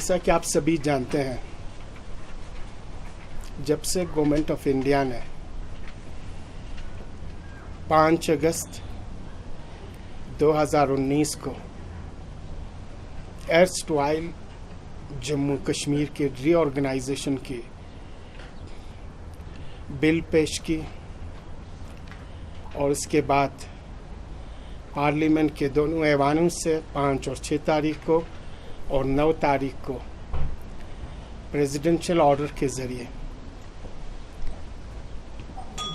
جیسا کہ آپ سبھی جانتے ہیں، جب سے گورنمنٹ آف انڈیا نے 5 اگست 2019 کو ایرسٹوائل جموں کشمیر کے ری آرگنائزیشن کی بل پیش کی اور اس کے بعد پارلیمنٹ کے دونوں ایوانوں سے 5 اور 6 تاریخ کو اور 9 تاریخ کو پریزیڈنشل آرڈر کے ذریعے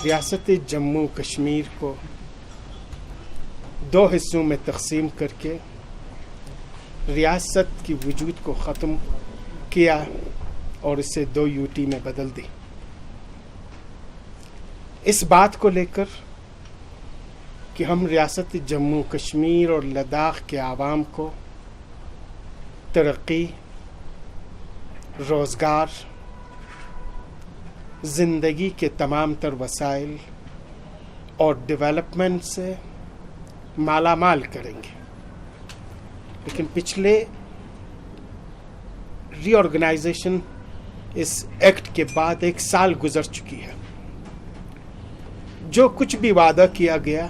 ریاست جموں کشمیر کو 2 حصوں میں تقسیم کر کے ریاست کی وجود کو ختم کیا اور اسے 2 یوٹی میں بدل دی۔ اس بات کو لے کر کہ ہم ریاست جموں کشمیر اور لداخ کے عوام کو ترقی، روزگار، زندگی کے تمام تر وسائل اور ڈیولپمنٹ سے مالا مال کریں گے، لیکن پچھلے ری آرگنائزیشن اس ایکٹ کے بعد 1 سال گزر چکی ہے۔ جو کچھ بھی وعدہ کیا گیا،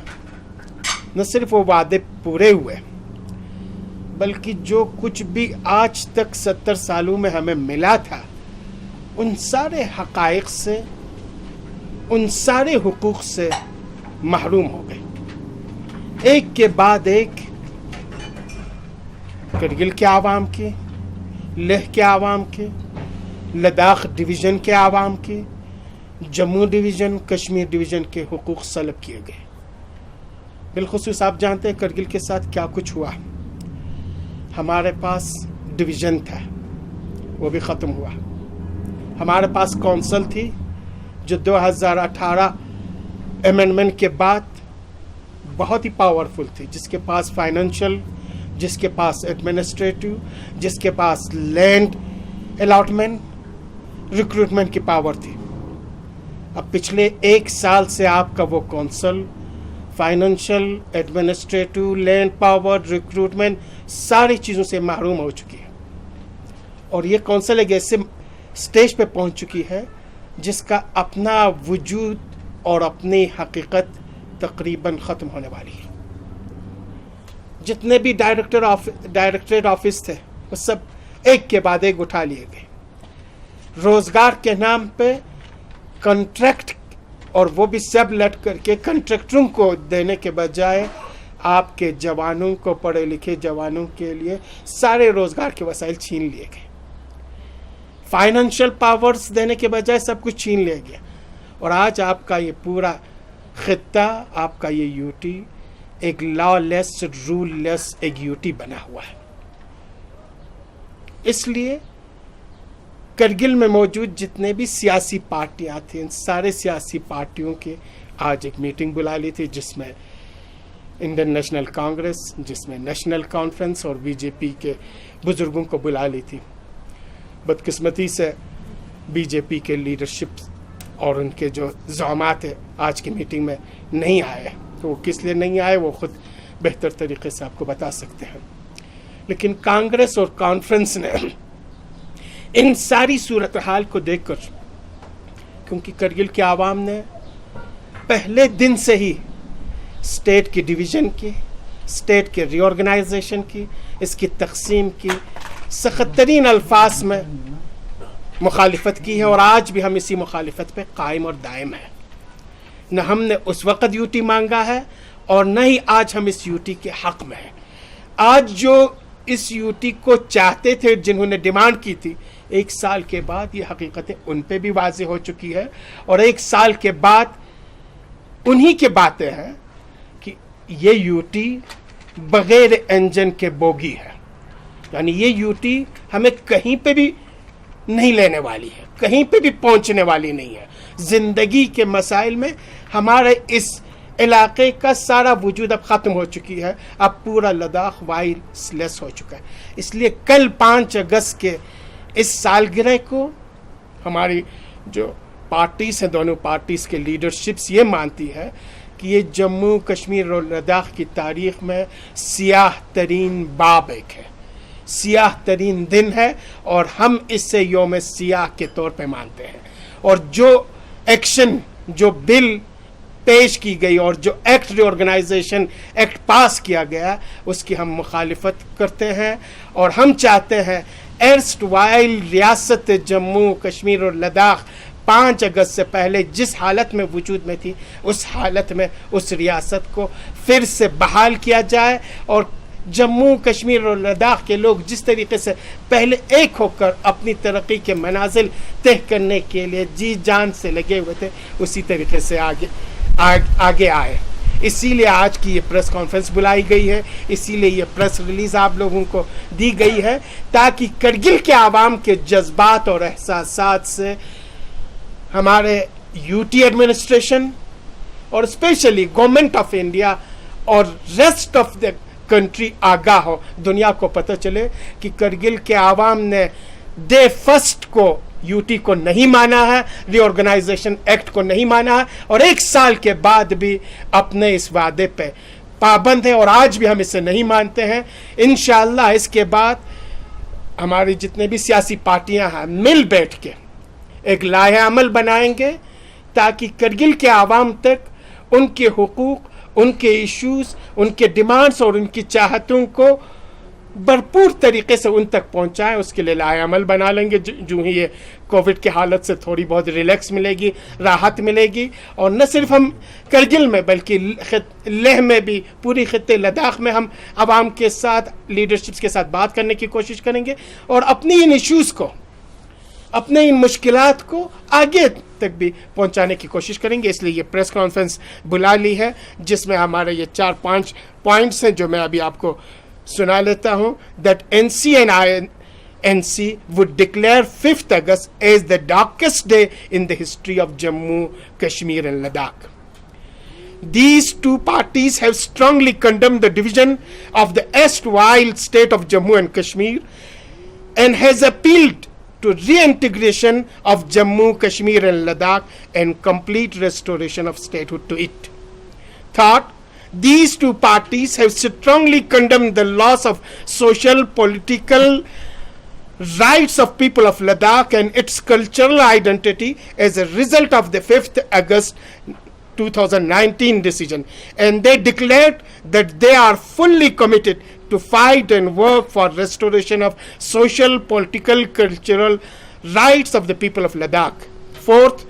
نہ صرف وہ وعدے پورے ہوئے بلکہ جو کچھ بھی آج تک 70 سالوں میں ہمیں ملا تھا، ان سارے حقائق سے، ان سارے حقوق سے محروم ہو گئے، ایک کے بعد ایک۔ کرگل کے عوام کے، لیہ کے عوام کے، لداخ ڈویژن کے عوام کے، جموں ڈویژن، کشمیر ڈویژن کے حقوق سلب کیے گئے۔ بالخصوص آپ جانتے ہیں کرگل کے ساتھ کیا کچھ ہوا۔ ہمارے پاس ڈویژن تھا، وہ بھی ختم ہوا۔ ہمارے پاس کونسل تھی جو 2018 امینڈمنٹ کے بعد بہت ہی پاورفل تھی، جس کے پاس فائنینشیل، جس کے پاس ایڈمنسٹریٹو، جس کے پاس لینڈ الاٹمنٹ، ریکروٹمنٹ کی پاور تھی۔ اب پچھلے 1 سال سے آپ کا وہ council financial, administrative, land power, recruitment ساری چیزوں سے محروم ہو چکی ہے، اور یہ کونسل ایک ایسے سٹیج پہ پہنچ چکی ہے جس کا اپنا وجود اور اپنی حقیقت تقریباً ختم ہونے والی ہے۔ جتنے بھی ڈائریکٹریٹ آفس تھے وہ سب ایک کے بعد ایک اٹھا لیے گئے۔ روزگار کے نام پہ کنٹریکٹ، اور وہ بھی سب لٹ کر کے کنٹریکٹروں کو دینے کے بجائے آپ کے جوانوں کو، پڑھے لکھے جوانوں کے لیے سارے روزگار کے وسائل چھین لیے گئے۔ فائنینشیل پاورز دینے کے بجائے سب کچھ چھین لیا گیا، اور آج آپ کا یہ پورا خطہ، آپ کا یہ یوٹی ایک لا لیس، رول لیس ایک یوٹی بنا ہوا ہے۔ اس لیے کرگل میں موجود جتنے بھی سیاسی پارٹیاں تھیں، ان سارے سیاسی پارٹیوں کے آج ایک میٹنگ بلا لی تھی، جس میں انڈین نیشنل کانگریس، جس میں نیشنل کانفرنس اور بی جے پی کے بزرگوں کو بلا لی تھی۔ بدقسمتی سے بی جے پی کے لیڈرشپ اور ان کے جو زعامات ہیں آج کی میٹنگ میں نہیں آئے، تو وہ کس لیے نہیں آئے وہ خود بہتر طریقے سے آپ کو بتا سکتے ہیں۔ لیکن کانگریس اور کانفرنس نے ان ساری صورتحال کو دیکھ کر، کیونکہ کرگل کے عوام نے پہلے دن سے ہی اسٹیٹ کی ڈویژن کی، اسٹیٹ کے ری آرگنائزیشن کی، اس کی تقسیم کی سخت ترین الفاظ میں مخالفت کی ہے، اور آج بھی ہم اسی مخالفت پہ قائم اور دائم ہیں۔ نہ ہم نے اس وقت یوٹی مانگا ہے، اور نہ ہی آج ہم اس یوٹی کے حق میں ہیں۔ آج جو اس یوٹی کو چاہتے تھے، جنہوں نے ڈیمانڈ کی تھی، 1 سال کے بعد یہ حقیقتیں ان پہ بھی واضح ہو چکی ہے، اور 1 سال کے بعد انہی کی باتیں ہیں کہ یہ یوٹی بغیر انجن کے بوگی ہے، یعنی یہ یوٹی ہمیں کہیں پہ بھی نہیں لینے والی ہے، کہیں پہ بھی پہنچنے والی نہیں ہے۔ زندگی کے مسائل میں ہمارے اس علاقے کا سارا وجود اب ختم ہو چکی ہے، اب پورا لداخ وائس لیس ہو چکا ہے۔ اس لیے کل 5 اگست کے اس سالگرہ کو ہماری جو پارٹیز ہیں، دونوں پارٹیز کے لیڈرشپس یہ مانتی ہے کہ یہ جموں کشمیر اور لداخ کی تاریخ میں سیاہ ترین باب ایک ہے، سیاہ ترین دن ہے اور ہم اس سے یوم سیاہ کے طور پہ مانتے ہیں. اور جو ایکشن، جو بل پیش کی گئی اور جو ایکٹ ری آرگنائزیشن ایکٹ پاس کیا گیا، اس کی ہم مخالفت کرتے ہیں. اور ہم چاہتے ہیں ایرسٹ وائل ریاست جموں کشمیر اور لداخ 5 اگست سے پہلے جس حالت میں وجود میں تھی، اس حالت میں اس ریاست کو پھر سے بحال کیا جائے، اور جموں کشمیر اور لداخ کے لوگ جس طریقے سے پہلے ایک ہو کر اپنی ترقی کے منازل طے کرنے کے لیے جی جان سے لگے ہوئے تھے، اسی طریقے سے آگے آئے. اسی لیے آج کی یہ پریس کانفرنس بلائی گئی ہے، اسی لیے یہ پریس ریلیز آپ لوگوں کو دی گئی ہے، تاکہ کرگل کے عوام کے جذبات اور احساسات سے ہمارے یو ٹی ایڈمنسٹریشن اور اسپیشلی گورنمنٹ آف انڈیا اور ریسٹ آف دا کنٹری آگاہ ہو. دنیا کو پتہ چلے کہ کرگل کے عوام نے ڈے فرسٹ کو یو ٹی کو نہیں مانا ہے، ری آرگنائزیشن ایکٹ کو نہیں مانا ہے، اور 1 سال کے بعد بھی اپنے اس وعدے پہ پابند ہیں، اور آج بھی ہم اسے نہیں مانتے ہیں. انشاءاللہ اس کے بعد ہماری جتنے بھی سیاسی پارٹیاں ہیں مل بیٹھ کے ایک لائحہ عمل بنائیں گے، تاکہ کرگل کے عوام تک ان کے حقوق، ان کے ایشوز، ان کے ڈیمانڈز اور ان کی چاہتوں کو بھرپور طریقے سے ان تک پہنچائیں. اس کے لیے لائحہ عمل بنا لیں گے جو ہی یہ کووڈ کی حالت سے تھوڑی بہت ریلیکس ملے گی، راحت ملے گی. اور نہ صرف ہم کرگل میں بلکہ لیہ میں بھی، پوری خطے لداخ میں ہم عوام کے ساتھ، لیڈرشپس کے ساتھ بات کرنے کی کوشش کریں گے، اور اپنی ان ایشوز کو، اپنے ان مشکلات کو آگے تک بھی پہنچانے کی کوشش کریں گے. اس لیے یہ پریس کانفرنس بلا لی ہے، جس میں ہمارے یہ 4-5 پوائنٹس ہیں جو میں ابھی آپ کو سنا لیتا ہوں. That NC and INC would declare 5th August as the darkest day in the history of Jammu, Kashmir and Ladakh. These two parties have strongly condemned the division of the erstwhile state of Jammu and Kashmir and has appealed to reintegration of Jammu, Kashmir and Ladakh and complete restoration of statehood to it. Third, these two parties have strongly condemned the loss of social, political rights of people of Ladakh and its cultural identity as a result of the 5th August 2019 decision, and they declared that they are fully committed to fight and work for restoration of social, political, cultural rights of the people of Ladakh. Fourth,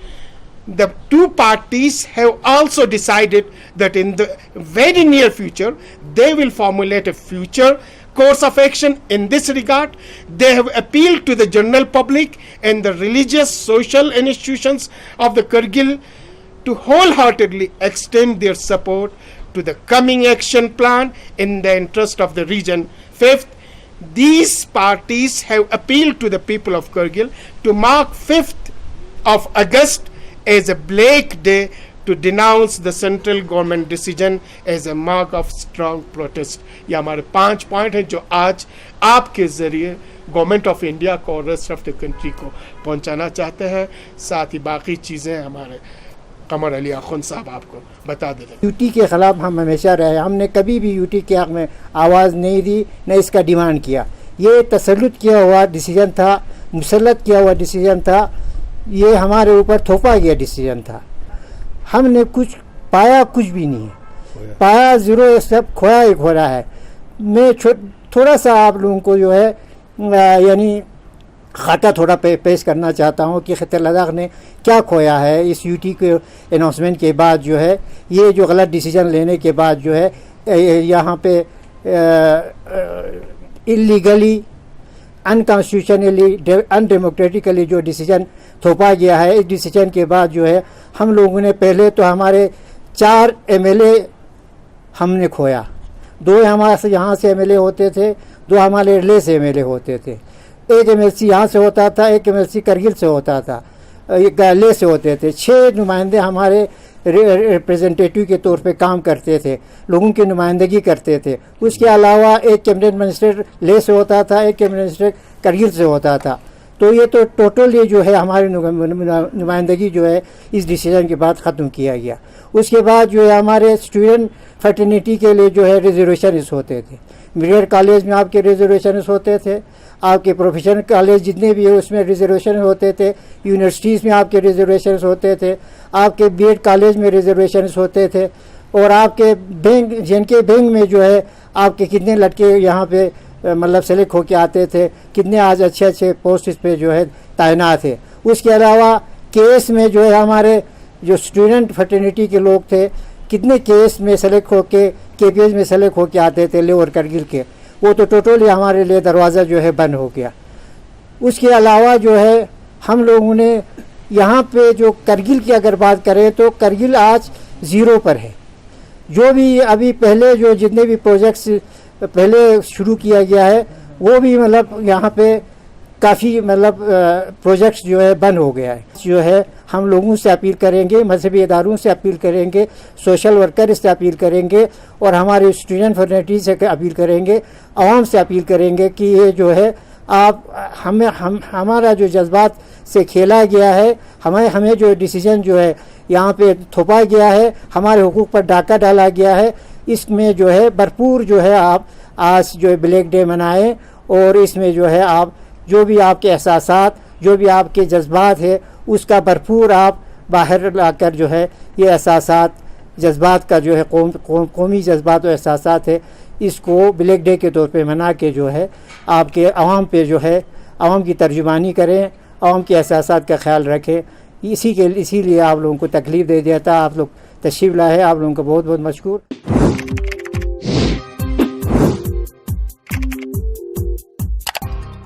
the two parties have also decided that in the very near future they will formulate a future course of action in this regard. They have appealed to the general public and the religious, social institutions of the Kargil to wholeheartedly extend their support to the coming action plan in the interest of the region. Fifth, these parties have appealed to the people of Kargil to mark 5th of August as a black day to denounce the central government decision as a mark of strong protest. یہ ہمارے 5 point ہیں جو آج آپ کے ذریعے government of India کو اور ریسٹ آف دا کنٹری کو پہنچانا چاہتے ہیں. ساتھ ہی باقی چیزیں ہمارے قمر علی آخوند صاحب آپ کو بتا دیں. یو ٹی کے خلاف ہم ہمیشہ رہے، ہم نے کبھی بھی یو ٹی کے حق میں آواز نہیں دی، نہ اس کا ڈیمانڈ کیا. یہ تسلط کیا ہوا ڈیسیجن تھا، مسلط کیا ہوا ڈیسیجن تھا، یہ ہمارے اوپر تھوپا گیا ڈیسیجن تھا. ہم نے کچھ پایا کچھ بھی نہیں ہے، پایا زیرو، سب کھویا ہی کھو رہا ہے. میں تھوڑا سا آپ لوگوں کو جو ہے یعنی خاکہ تھوڑا پیش کرنا چاہتا ہوں کہ خطے لداخ نے کیا کھویا ہے اس یو ٹی کے اناؤنسمنٹ کے بعد. جو ہے یہ جو غلط ڈیسیجن لینے کے بعد جو ہے یہاں پہ اللیگلی، انکانسٹیٹیوشنلی، ان ڈیموکریٹکلی جو ڈیسیجن تھوپا گیا ہے، اس ڈیسیجن کے بعد جو ہے ہم لوگوں نے پہلے تو ہمارے 4 MLA ہم نے کھویا. 2 ہمارے یہاں سے MLA ہوتے تھے، 2 ہمارے لے سے MLA ہوتے تھے. ایک MLC یہاں سے ہوتا تھا، ایک MLC کرگل سے ہوتا تھا، لے سے ہوتے تھے. 6 نمائندے ہمارے ریپریزنٹیٹیو کے طور پہ کام کرتے تھے، لوگوں کی نمائندگی کرتے تھے. اس کے علاوہ ایک کیبنٹ منسٹر لے سے ہوتا تھا، ایک کیبنٹ منسٹر کرگل سے ہوتا تھا. تو یہ تو ٹوٹل یہ جو ہے ہماری نمائندگی جو ہے اس ڈیسیجن کے بعد ختم کیا گیا. اس کے بعد جو ہے ہمارے اسٹوڈنٹ فرٹرنیٹی کے لیے جو ہے ریزرویشنز ہوتے تھے. میڈیکل کالج میں آپ کے ریزرویشنز ہوتے تھے, آپ کے پروفیشنل کالج جتنے بھی ہیں اس میں ریزرویشن ہوتے تھے, یونیورسٹیز میں آپ کے ریزرویشنز ہوتے تھے, آپ کے بی ایڈ کالج میں ریزرویشنز ہوتے تھے, اور آپ کے بینک جن کے بینک میں جو ہے آپ کے کتنے لڑکے یہاں پہ مطلب سلیکٹ ہو کے آتے تھے, کتنے آج اچھے اچھے پوسٹ پہ جو ہے تعینات ہے. اس کے علاوہ کیس میں جو ہے ہمارے جو اسٹوڈنٹ فرٹرنیٹی کے لوگ تھے کتنے کیس میں سلیکٹ ہو کے کے پی ایس میں سلیکٹ ہو کے آتے تھے لیو اور کرگل کے, وہ تو ٹوٹلی ہمارے لیے دروازہ جو ہے بند ہو گیا. اس کے علاوہ جو ہے ہم لوگوں نے یہاں پہ جو کرگل کی اگر بات کریں تو کرگل آج 0 پر ہے. جو بھی ابھی پہلے جو جتنے بھی پروجیکٹس پہلے شروع کیا گیا ہے وہ بھی مطلب یہاں پہ کافی مطلب پروجیکٹس جو ہے بند ہو گیا ہے. جو ہے ہم لوگوں سے اپیل کریں گے, مذہبی اداروں سے اپیل کریں گے, سوشل ورکر سے اپیل کریں گے, اور ہمارے اسٹوڈنٹ فرٹرنیٹی سے اپیل کریں گے, عوام سے اپیل کریں گے کہ یہ جو ہے آپ ہمارا جو جذبات سے کھیلا گیا ہے, ہمیں جو ڈیسیجن جو ہے یہاں پہ تھوپا گیا ہے, ہمارے حقوق پر ڈاکہ ڈالا گیا ہے, اس میں جو ہے بھرپور جو ہے آپ آج جو ہے بلیک ڈے منائیں, اور اس میں جو ہے آپ جو بھی آپ کے احساسات جو بھی آپ کے جذبات ہے اس کا بھرپور آپ باہر لا کر جو ہے یہ احساسات جذبات کا جو ہے قومی جذبات و احساسات ہے اس کو بلیک ڈے کے طور پہ منا کے جو ہے آپ کے عوام پہ جو ہے عوام کی ترجمانی کریں, عوام کے احساسات کا خیال رکھیں. اسی لیے آپ لوگوں کو تکلیف دے دیا تھا, آپ لوگ تشریف لائے, آپ لوگوں کو بہت بہت مشکور.